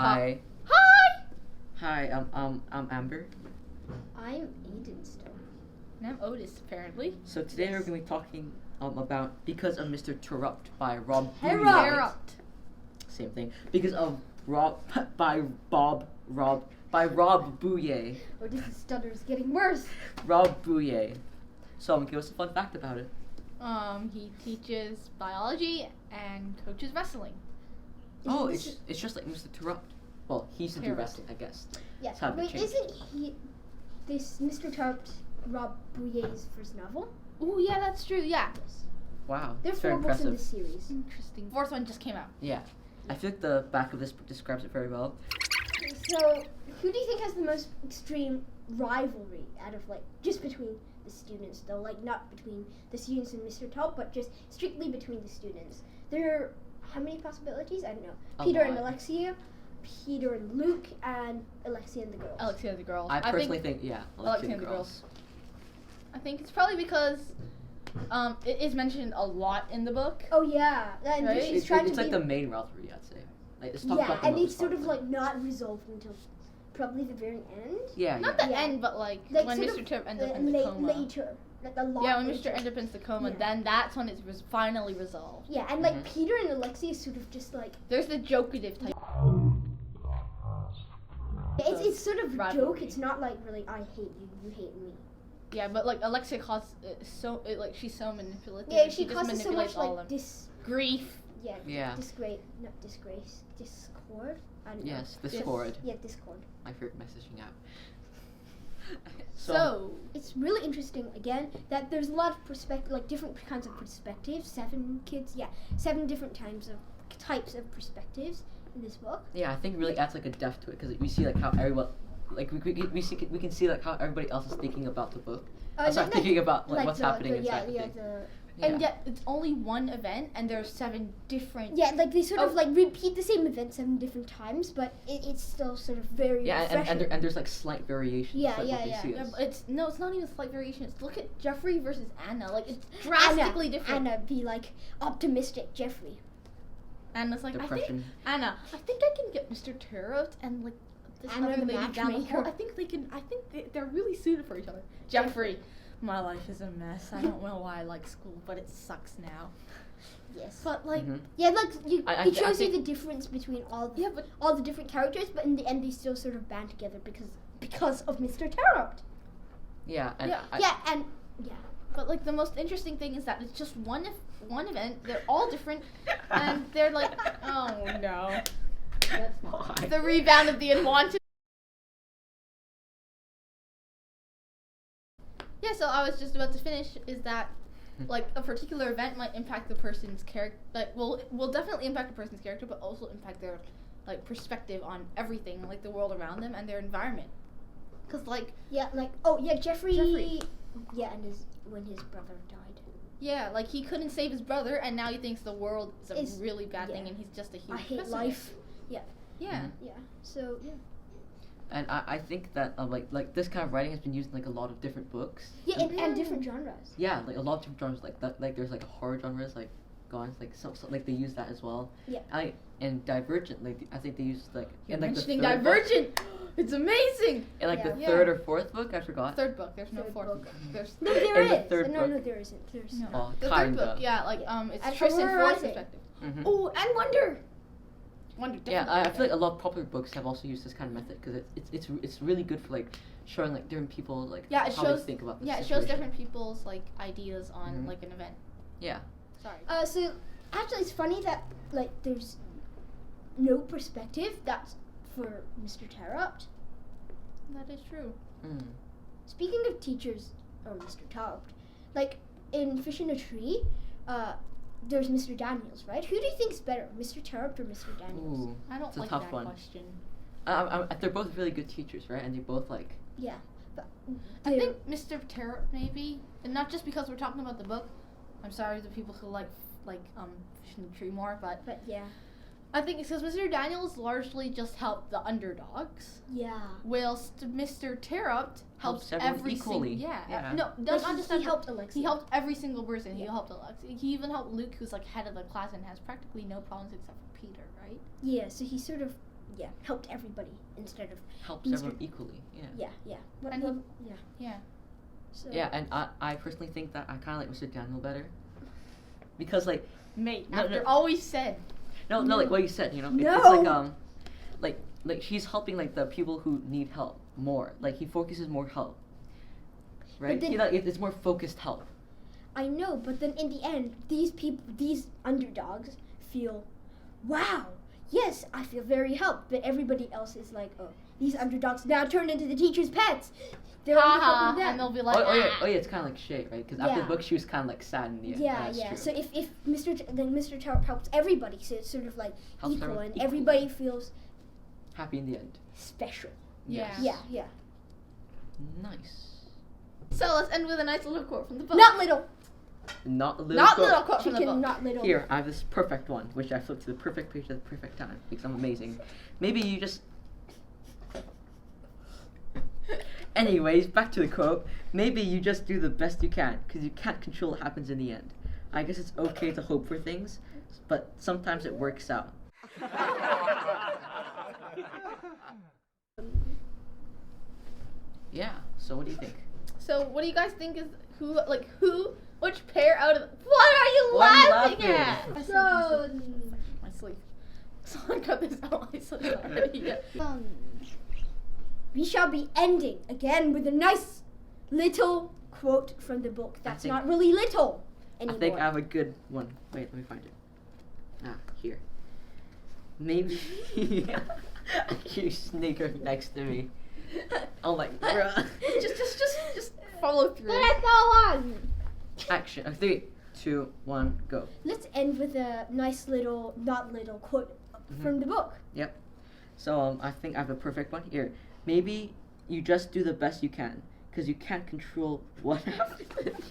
Hi. Hi! Hi, I'm Amber. I'm Aiden still. And I'm Otis, apparently. So today we're going to be talking about Because of Mr. Terupt by Rob Terupt. Buyea. Terupt. Same thing. Because of Rob Buyea. Otis' stutter is getting worse. Rob Buyea. So give us a fun fact about it. He teaches biology and coaches wrestling. Oh, it's just like Mr. Terupt. Well, he used to do Terupt. wrestling, I guess. Yeah. That's how it Wait, changed. isn't he this Mr. Terupt Rob Buye's first novel? Ooh, yeah, that's true, yeah. Yes. Wow, There are that's very 4 books in impressive. this series. Interesting. Fourth one just came out. Yeah. I feel like the back of this book describes it very well. So, who do you think has the most extreme rivalry out of just between the students though? Not between the students and Mr. Terupt, but just strictly between the students. There are how many possibilities? I don't know. A Peter and lot. Alexia, Peter and Luke, and Alexia and the girls. Alexia and the girls. I personally think, yeah, Alexia and the girls. I think it's probably because it is mentioned a lot in the book. Oh yeah, and Right? she's It's trying like to be the main rivalry, I'd say. Like, it's talked yeah, about the and most it's sort of part. not resolved until probably the very end. Yeah, Not yeah. the Yeah. end, but when sort Mr. of, Terupt ends up in the coma. later, a lot Yeah, when later. Mr. ends up in the coma, Yeah. then that's when it's finally resolved. Yeah, and Mhm. Peter and Alexia is sort of just There's the jokative type. it's sort of a joke. Rivalry. It's not really I hate you, you hate me. Yeah, but Alexia causes she's so manipulative. Yeah, and she just causes so much manipulates all of them. grief. Yeah. Disgrace. Discord. I don't know. Yes, Discord. Yeah, Discord. My favorite messaging app. So It's really interesting again that there's a lot of different kinds of perspectives. 7 different types of perspectives in this book. yeah, I think it really adds a depth to it because we see how everyone, we can see how everybody else is thinking about the book. Thinking about what's happening inside the thing. and yet it's only one event, and there's 7 different. Yeah, they sort of repeat the same event 7 different times, but it's still sort of very refreshing. and there's slight variations. Yeah, what yeah, they yeah. see Yeah, is. but it's not even slight variation. It's look at Jeffrey versus Anna. It's drastically different. Anna be optimistic Jeffrey. Anna's Depression. I think I can get Mr. Terupt and this Anna other the lady down the matchmaker. hall. I think they can. I think they're really suited for each other. Jeffrey, my life is a mess. I don't know why I like school, but it sucks now. Yes. But Mhm. Yeah, I it shows think- you the difference between all but all the different characters, but in the end they still sort of band together because of Mr. Terupt. Yeah, and Yeah. But the most interesting thing is that it's just one event. They're all different, and they're oh no, That's not. why? the rebound of the unwanted. Yeah, so I was just about to finish. Is that a particular event might impact the person's character? Will definitely impact a person's character, but also impact their perspective on everything, the world around them and their environment. Cause Jeffrey. Yeah, and when his brother died. yeah, he couldn't save his brother, and now he thinks the world is It's- a really bad thing, yeah. and he's just a huge I hate pessimist. life. Yeah. Mhm. Yeah. So And I think that this kind of writing has been used in a lot of different books. yeah, and different genres. Yeah, a lot of different genres there's horror genres gone they use that as well. Yeah. And Divergent I think they use You're in mentioning the third book. Divergent. It's amazing. In the Yeah. third or fourth book, I forgot. Third book. There's no Third fourth book. book. There's No, there In the is. third No, book. there isn't. There's no. Oh, The third kinda. book. Yeah, it's And Tristan Aurora Ford's Rising. perspective. Mhm. Oh, and Wonder. Wonder. Yeah, definitely. I feel a lot of popular books have also used this kind of method because it's really good for showing different people Yeah, it how shows. they think about the Yeah, it shows situation. different people's ideas on Mhm. an event. Yeah. Sorry. So actually, it's funny that there's no perspective. That's for Mr. Terupt. That is true. Mm. Speaking of teachers or Mr. Terupt, in Fish in a Tree, there's Mr. Daniels, right? Who do you think's better, Mr. Terupt or Mr. Daniels? Ooh, I don't it's a like tough that one. question. They're both really good teachers, right? And they both Yeah, but I think Mr. Terupt maybe, and not just because we're talking about the book. I'm sorry to people who like Fish in the Tree more, but yeah, I think it's because Mr. Daniels largely just helped the underdogs, yeah. whilst Mr. Terupt helps everyone every equally. Yeah. Yeah. Not just he helped Alexia. He helped every single person. He Yeah. helped Alexia. He even helped Luke, who's head of the class and has practically no problems except for Peter, right? Yeah, so he sort of helped everybody instead of helps These everyone are- equally. yeah. And yeah. So Yeah, and I personally think that I kind of like Mr. Daniel better, because like Mate, No, after no. all we said. no, like what you said, you know, it's No. like he's helping like the people who need help more. Like he focuses more help, right? then- It's more focused help. I know, but then in the end, these underdogs feel, wow, yes, I feel very helped. But everybody else is like, oh, these underdogs now turned into the teacher's pets. They're only helping them. And they'll be like, Oh yeah, it's kind of like Shay, right? Because after the Yeah. book, she was kind of like sad in the end. Yeah, That's yeah. True. So if Mr. Terupt helps everybody, so it's sort of like Helps equal, everyone and equally. everybody feels Happy in the end. special. Yeah. Yeah. Nice. So let's end with a nice little quote from the book. Not little. Not a little. Not quote. little quote from the Chicken, book. not little. Here, I have this perfect one, which I flipped to the perfect page at the perfect time because I'm amazing. Maybe you just. Anyways, back to the quote. Maybe you just do the best you can, because you can't control what happens in the end. I guess it's okay to hope for things, but sometimes it works out. Yeah, so what do you think? So what do you guys think is which pair out of what are you Why are you laughing laughing? at? So, My sleep. Someone cut this out. My sleep already. we shall be ending again with a nice little quote from the book. That's think- not really little anymore. I think I have a good one. Wait, let me find it. Here. Maybe. You snicker next to me. I'm like, bruh. just follow through. But I thought one. Action. 3, 2, 1, go. Let's end with a nice little, not little quote from the book. Yep. So I think I have a perfect one here. Maybe you just do the best you can, because you can't control what happens.